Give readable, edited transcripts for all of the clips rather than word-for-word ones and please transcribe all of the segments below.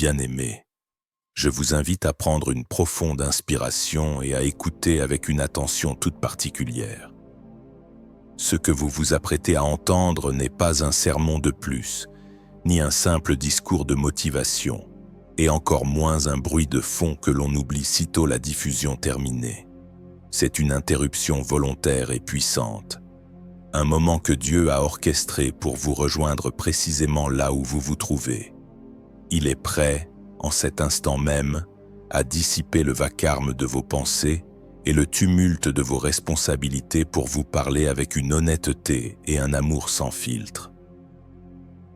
Bien-aimés, je vous invite à prendre une profonde inspiration et à écouter avec une attention toute particulière. Ce que vous vous apprêtez à entendre n'est pas un sermon de plus, ni un simple discours de motivation, et encore moins un bruit de fond que l'on oublie sitôt la diffusion terminée. C'est une interruption volontaire et puissante, un moment que Dieu a orchestré pour vous rejoindre précisément là où vous vous trouvez. Il est prêt, en cet instant même, à dissiper le vacarme de vos pensées et le tumulte de vos responsabilités pour vous parler avec une honnêteté et un amour sans filtre.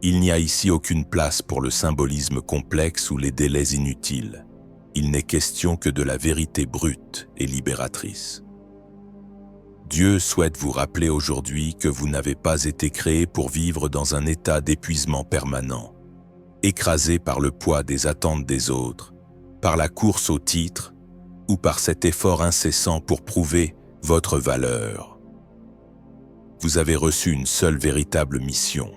Il n'y a ici aucune place pour le symbolisme complexe ou les délais inutiles. Il n'est question que de la vérité brute et libératrice. Dieu souhaite vous rappeler aujourd'hui que vous n'avez pas été créé pour vivre dans un état d'épuisement permanent, écrasé par le poids des attentes des autres, par la course au titre ou par cet effort incessant pour prouver votre valeur. Vous avez reçu une seule véritable mission,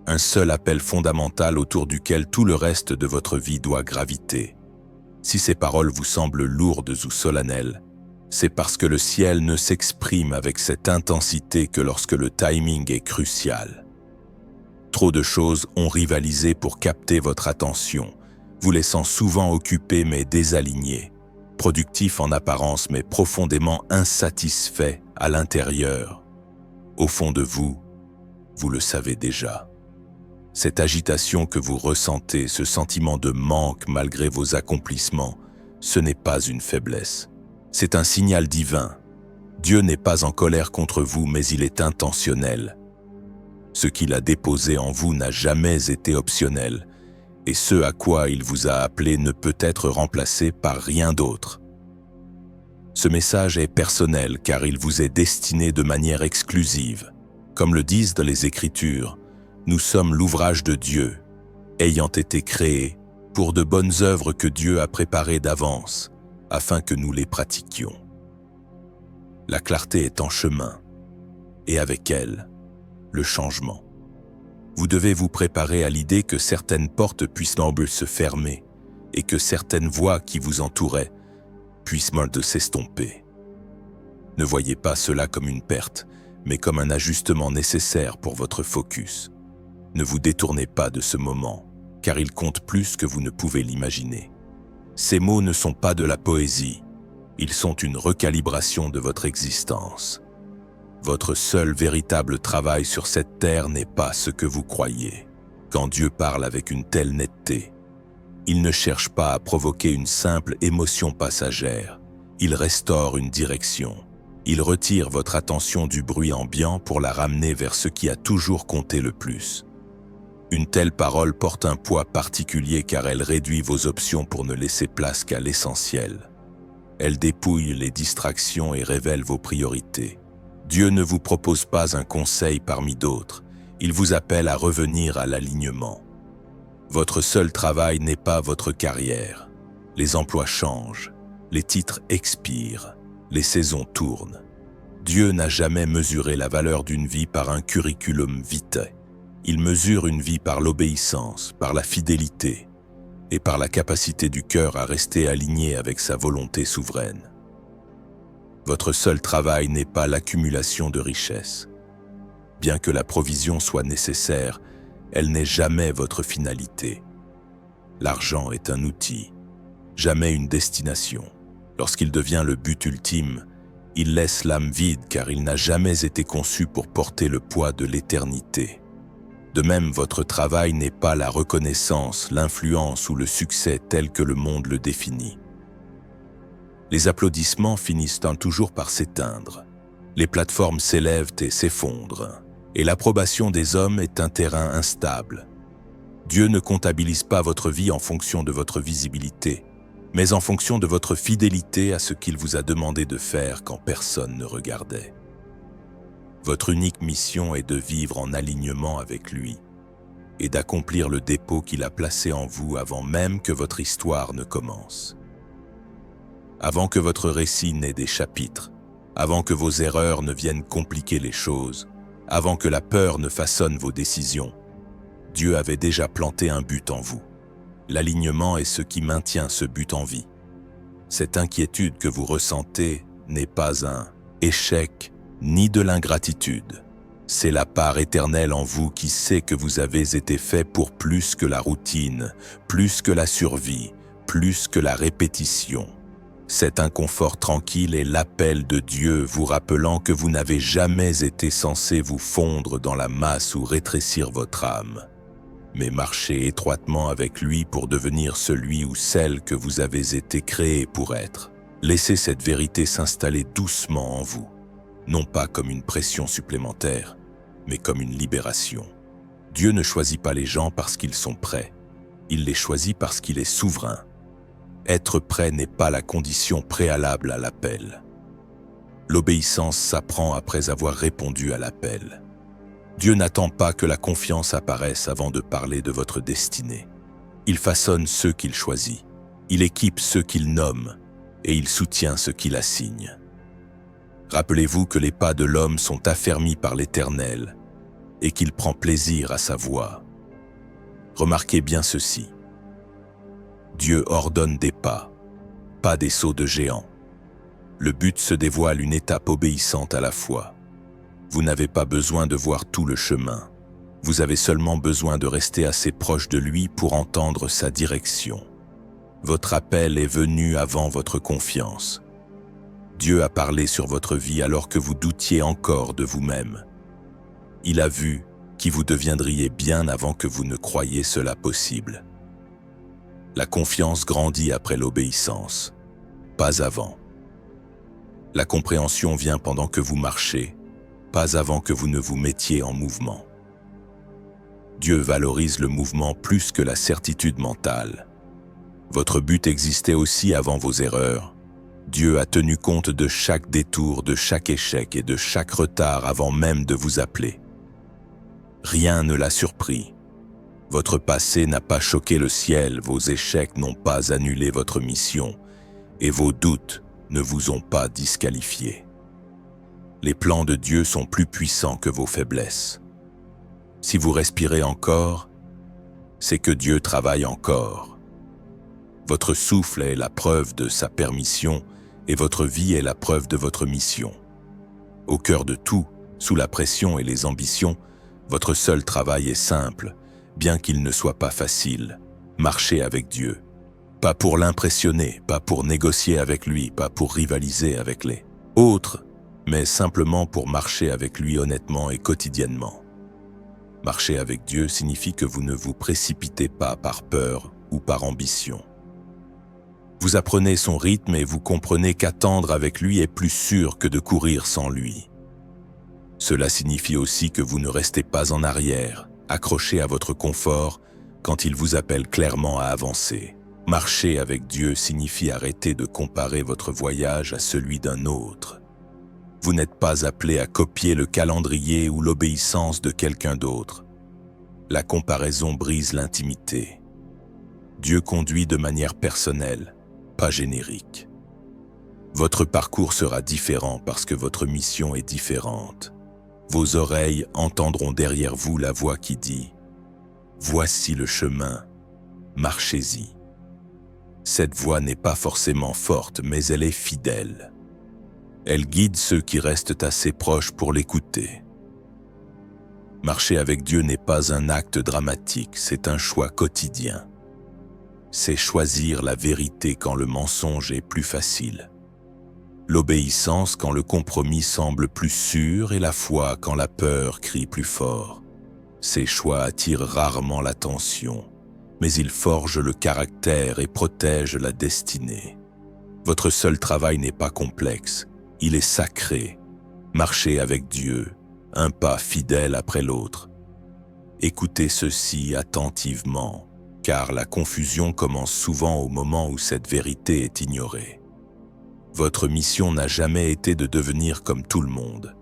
un seul appel fondamental autour duquel tout le reste de votre vie doit graviter. Si ces paroles vous semblent lourdes ou solennelles, c'est parce que le ciel ne s'exprime avec cette intensité que lorsque le timing est crucial. Trop de choses ont rivalisé pour capter votre attention, vous laissant souvent occupé mais désaligné, productif en apparence mais profondément insatisfait à l'intérieur. Au fond de vous, vous le savez déjà. Cette agitation que vous ressentez, ce sentiment de manque malgré vos accomplissements, ce n'est pas une faiblesse. C'est un signal divin. Dieu n'est pas en colère contre vous, mais il est intentionnel. Ce qu'il a déposé en vous n'a jamais été optionnel, et ce à quoi il vous a appelé ne peut être remplacé par rien d'autre. Ce message est personnel car il vous est destiné de manière exclusive. Comme le disent dans les Écritures, nous sommes l'ouvrage de Dieu, ayant été créés pour de bonnes œuvres que Dieu a préparées d'avance, afin que nous les pratiquions. La clarté est en chemin, et avec elle, le changement. Vous devez vous préparer à l'idée que certaines portes puissent se fermer, et que certaines voies qui vous entouraient puissent s'estomper. Ne voyez pas cela comme une perte, mais comme un ajustement nécessaire pour votre focus. Ne vous détournez pas de ce moment, car il compte plus que vous ne pouvez l'imaginer. Ces mots ne sont pas de la poésie, ils sont une recalibration de votre existence. Votre seul véritable travail sur cette terre n'est pas ce que vous croyez. Quand Dieu parle avec une telle netteté, il ne cherche pas à provoquer une simple émotion passagère, il restaure une direction. Il retire votre attention du bruit ambiant pour la ramener vers ce qui a toujours compté le plus. Une telle parole porte un poids particulier car elle réduit vos options pour ne laisser place qu'à l'essentiel. Elle dépouille les distractions et révèle vos priorités. Dieu ne vous propose pas un conseil parmi d'autres, il vous appelle à revenir à l'alignement. Votre seul travail n'est pas votre carrière. Les emplois changent, les titres expirent, les saisons tournent. Dieu n'a jamais mesuré la valeur d'une vie par un curriculum vitae. Il mesure une vie par l'obéissance, par la fidélité et par la capacité du cœur à rester aligné avec sa volonté souveraine. Votre seul travail n'est pas l'accumulation de richesses. Bien que la provision soit nécessaire, elle n'est jamais votre finalité. L'argent est un outil, jamais une destination. Lorsqu'il devient le but ultime, il laisse l'âme vide car il n'a jamais été conçu pour porter le poids de l'éternité. De même, votre travail n'est pas la reconnaissance, l'influence ou le succès tel que le monde le définit. Les applaudissements finissent toujours par s'éteindre. Les plateformes s'élèvent et s'effondrent, et l'approbation des hommes est un terrain instable. Dieu ne comptabilise pas votre vie en fonction de votre visibilité, mais en fonction de votre fidélité à ce qu'il vous a demandé de faire quand personne ne regardait. Votre unique mission est de vivre en alignement avec lui et d'accomplir le dépôt qu'il a placé en vous avant même que votre histoire ne commence. Avant que votre récit n'ait des chapitres, avant que vos erreurs ne viennent compliquer les choses, avant que la peur ne façonne vos décisions, Dieu avait déjà planté un but en vous. L'alignement est ce qui maintient ce but en vie. Cette inquiétude que vous ressentez n'est pas un échec ni de l'ingratitude. C'est la part éternelle en vous qui sait que vous avez été fait pour plus que la routine, plus que la survie, plus que la répétition. Cet inconfort tranquille est l'appel de Dieu vous rappelant que vous n'avez jamais été censé vous fondre dans la masse ou rétrécir votre âme, mais marcher étroitement avec lui pour devenir celui ou celle que vous avez été créé pour être. Laissez cette vérité s'installer doucement en vous, non pas comme une pression supplémentaire, mais comme une libération. Dieu ne choisit pas les gens parce qu'ils sont prêts, il les choisit parce qu'il est souverain. Être prêt n'est pas la condition préalable à l'appel. L'obéissance s'apprend après avoir répondu à l'appel. Dieu n'attend pas que la confiance apparaisse avant de parler de votre destinée. Il façonne ceux qu'il choisit, il équipe ceux qu'il nomme, et il soutient ceux qu'il assigne. Rappelez-vous que les pas de l'homme sont affermis par l'Éternel et qu'il prend plaisir à sa voix. Remarquez bien ceci. Dieu ordonne des pas, pas des sauts de géants. Le but se dévoile une étape obéissante à la fois. Vous n'avez pas besoin de voir tout le chemin. Vous avez seulement besoin de rester assez proche de lui pour entendre sa direction. Votre appel est venu avant votre confiance. Dieu a parlé sur votre vie alors que vous doutiez encore de vous-même. Il a vu qui vous deviendriez bien avant que vous ne croyiez cela possible. La confiance grandit après l'obéissance, pas avant. La compréhension vient pendant que vous marchez, pas avant que vous ne vous mettiez en mouvement. Dieu valorise le mouvement plus que la certitude mentale. Votre but existait aussi avant vos erreurs. Dieu a tenu compte de chaque détour, de chaque échec et de chaque retard avant même de vous appeler. Rien ne l'a surpris. Votre passé n'a pas choqué le ciel, vos échecs n'ont pas annulé votre mission, et vos doutes ne vous ont pas disqualifié. Les plans de Dieu sont plus puissants que vos faiblesses. Si vous respirez encore, c'est que Dieu travaille encore. Votre souffle est la preuve de sa permission et votre vie est la preuve de votre mission. Au cœur de tout, sous la pression et les ambitions, votre seul travail est simple, bien qu'il ne soit pas facile. Marchez avec Dieu. Pas pour l'impressionner, pas pour négocier avec lui, pas pour rivaliser avec les autres, mais simplement pour marcher avec lui honnêtement et quotidiennement. Marcher avec Dieu signifie que vous ne vous précipitez pas par peur ou par ambition. Vous apprenez son rythme et vous comprenez qu'attendre avec lui est plus sûr que de courir sans lui. Cela signifie aussi que vous ne restez pas en arrière, accroché à votre confort quand il vous appelle clairement à avancer. Marcher avec Dieu signifie arrêter de comparer votre voyage à celui d'un autre. Vous n'êtes pas appelé à copier le calendrier ou l'obéissance de quelqu'un d'autre. La comparaison brise l'intimité. Dieu conduit de manière personnelle, pas générique. Votre parcours sera différent parce que votre mission est différente. Vos oreilles entendront derrière vous la voix qui dit « Voici le chemin, marchez-y ». Cette voix n'est pas forcément forte, mais elle est fidèle. Elle guide ceux qui restent assez proches pour l'écouter. Marcher avec Dieu n'est pas un acte dramatique, c'est un choix quotidien. C'est choisir la vérité quand le mensonge est plus facile. L'obéissance quand le compromis semble plus sûr et la foi quand la peur crie plus fort. Ces choix attirent rarement l'attention, mais ils forgent le caractère et protègent la destinée. Votre seul travail n'est pas complexe, il est sacré. Marchez avec Dieu, un pas fidèle après l'autre. Écoutez ceci attentivement, car la confusion commence souvent au moment où cette vérité est ignorée. Votre mission n'a jamais été de devenir comme tout le monde.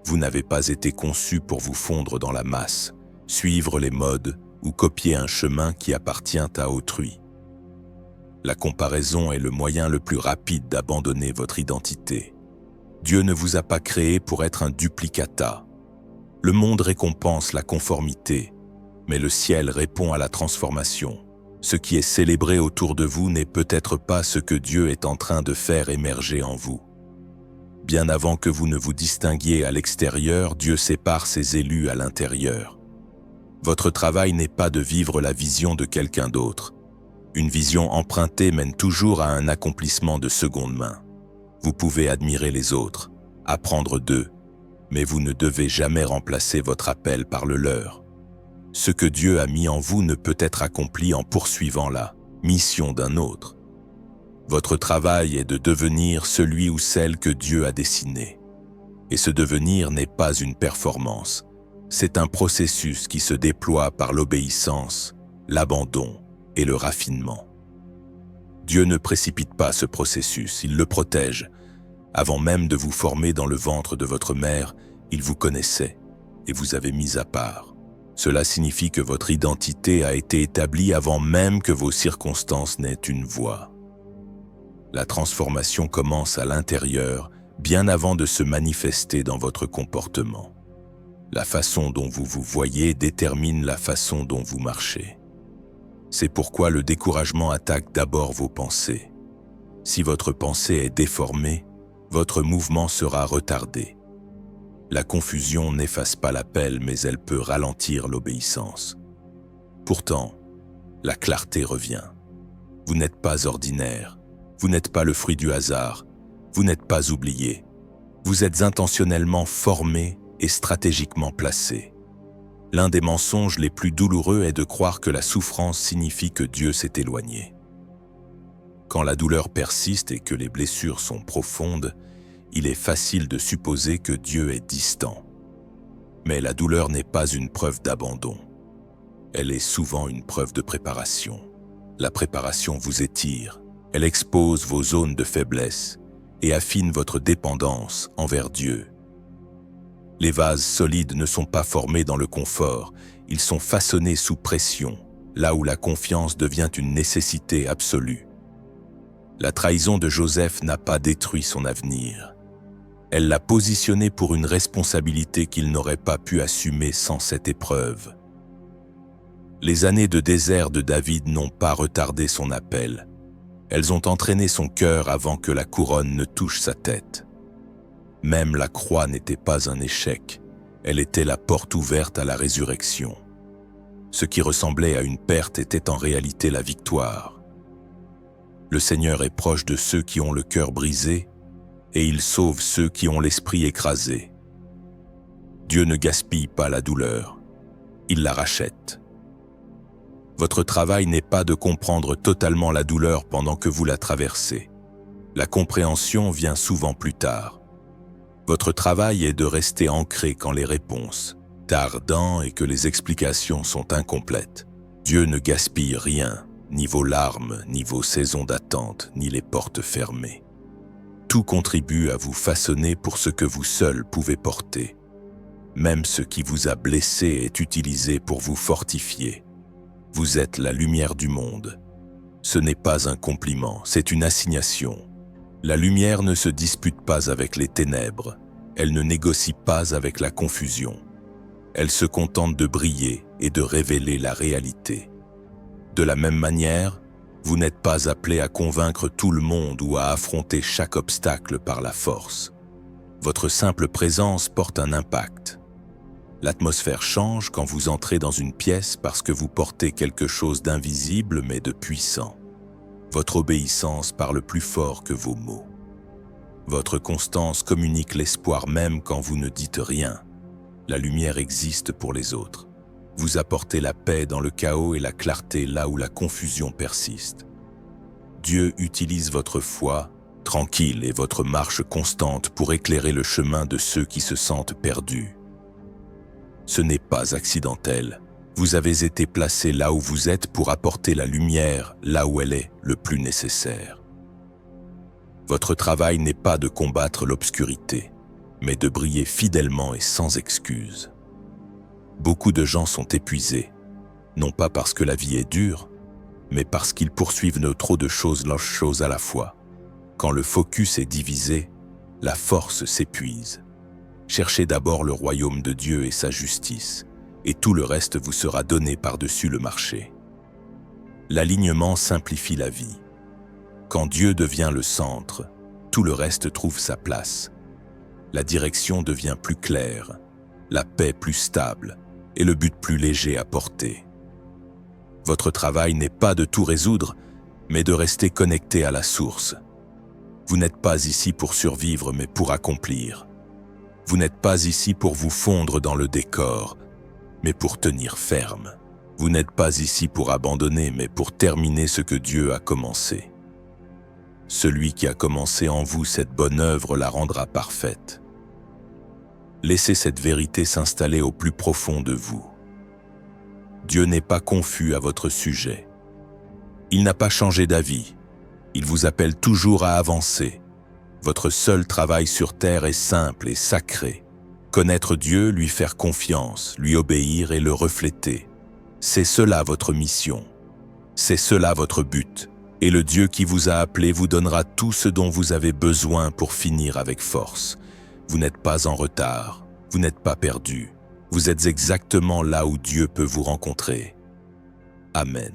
Vous n'avez pas été conçu pour vous fondre dans la masse, suivre les modes ou copier un chemin qui appartient à autrui. La comparaison est le moyen le plus rapide d'abandonner votre identité. Dieu ne vous a pas créé pour être un duplicata. Le monde récompense la conformité, mais le ciel répond à la transformation. Ce qui est célébré autour de vous n'est peut-être pas ce que Dieu est en train de faire émerger en vous. Bien avant que vous ne vous distinguiez à l'extérieur, Dieu sépare ses élus à l'intérieur. Votre travail n'est pas de vivre la vision de quelqu'un d'autre. Une vision empruntée mène toujours à un accomplissement de seconde main. Vous pouvez admirer les autres, apprendre d'eux, mais vous ne devez jamais remplacer votre appel par le leur. Ce que Dieu a mis en vous ne peut être accompli en poursuivant la mission d'un autre. Votre travail est de devenir celui ou celle que Dieu a dessiné. Et ce devenir n'est pas une performance. C'est un processus qui se déploie par l'obéissance, l'abandon et le raffinement. Dieu ne précipite pas ce processus, il le protège. Avant même de vous former dans le ventre de votre mère, il vous connaissait et vous avait mis à part. Cela signifie que votre identité a été établie avant même que vos circonstances n'aient une voix. La transformation commence à l'intérieur, bien avant de se manifester dans votre comportement. La façon dont vous vous voyez détermine la façon dont vous marchez. C'est pourquoi le découragement attaque d'abord vos pensées. Si votre pensée est déformée, votre mouvement sera retardé. La confusion n'efface pas l'appel, mais elle peut ralentir l'obéissance. Pourtant, la clarté revient. Vous n'êtes pas ordinaire, vous n'êtes pas le fruit du hasard, vous n'êtes pas oublié. Vous êtes intentionnellement formé et stratégiquement placé. L'un des mensonges les plus douloureux est de croire que la souffrance signifie que Dieu s'est éloigné. Quand la douleur persiste et que les blessures sont profondes, il est facile de supposer que Dieu est distant. Mais la douleur n'est pas une preuve d'abandon. Elle est souvent une preuve de préparation. La préparation vous étire, elle expose vos zones de faiblesse et affine votre dépendance envers Dieu. Les vases solides ne sont pas formés dans le confort, ils sont façonnés sous pression, là où la confiance devient une nécessité absolue. La trahison de Joseph n'a pas détruit son avenir. Elle l'a positionné pour une responsabilité qu'il n'aurait pas pu assumer sans cette épreuve. Les années de désert de David n'ont pas retardé son appel. Elles ont entraîné son cœur avant que la couronne ne touche sa tête. Même la croix n'était pas un échec, elle était la porte ouverte à la résurrection. Ce qui ressemblait à une perte était en réalité la victoire. Le Seigneur est proche de ceux qui ont le cœur brisé, et il sauve ceux qui ont l'esprit écrasé. Dieu ne gaspille pas la douleur, il la rachète. Votre travail n'est pas de comprendre totalement la douleur pendant que vous la traversez. La compréhension vient souvent plus tard. Votre travail est de rester ancré quand les réponses tardent et que les explications sont incomplètes. Dieu ne gaspille rien, ni vos larmes, ni vos saisons d'attente, ni les portes fermées. Tout contribue à vous façonner pour ce que vous seul pouvez porter. Même ce qui vous a blessé est utilisé pour vous fortifier. Vous êtes la lumière du monde. Ce n'est pas un compliment, c'est une assignation. La lumière ne se dispute pas avec les ténèbres, elle ne négocie pas avec la confusion. Elle se contente de briller et de révéler la réalité. De la même manière, vous n'êtes pas appelé à convaincre tout le monde ou à affronter chaque obstacle par la force. Votre simple présence porte un impact. L'atmosphère change quand vous entrez dans une pièce parce que vous portez quelque chose d'invisible mais de puissant. Votre obéissance parle plus fort que vos mots. Votre constance communique l'espoir même quand vous ne dites rien. La lumière existe pour les autres. Vous apportez la paix dans le chaos et la clarté là où la confusion persiste. Dieu utilise votre foi, tranquille, et votre marche constante pour éclairer le chemin de ceux qui se sentent perdus. Ce n'est pas accidentel. Vous avez été placé là où vous êtes pour apporter la lumière là où elle est le plus nécessaire. Votre travail n'est pas de combattre l'obscurité, mais de briller fidèlement et sans excuse. Beaucoup de gens sont épuisés, non pas parce que la vie est dure, mais parce qu'ils poursuivent trop de choses à la fois. Quand le focus est divisé, la force s'épuise. Cherchez d'abord le royaume de Dieu et sa justice, et tout le reste vous sera donné par-dessus le marché. L'alignement simplifie la vie. Quand Dieu devient le centre, tout le reste trouve sa place. La direction devient plus claire, la paix plus stable et le but plus léger à porter. Votre travail n'est pas de tout résoudre, mais de rester connecté à la source. Vous n'êtes pas ici pour survivre, mais pour accomplir. Vous n'êtes pas ici pour vous fondre dans le décor, mais pour tenir ferme. Vous n'êtes pas ici pour abandonner, mais pour terminer ce que Dieu a commencé. Celui qui a commencé en vous cette bonne œuvre la rendra parfaite. Laissez cette vérité s'installer au plus profond de vous. Dieu n'est pas confus à votre sujet. Il n'a pas changé d'avis. Il vous appelle toujours à avancer. Votre seul travail sur terre est simple et sacré. Connaître Dieu, lui faire confiance, lui obéir et le refléter. C'est cela votre mission. C'est cela votre but. Et le Dieu qui vous a appelé vous donnera tout ce dont vous avez besoin pour finir avec force. Vous n'êtes pas en retard. Vous n'êtes pas perdu. Vous êtes exactement là où Dieu peut vous rencontrer. Amen.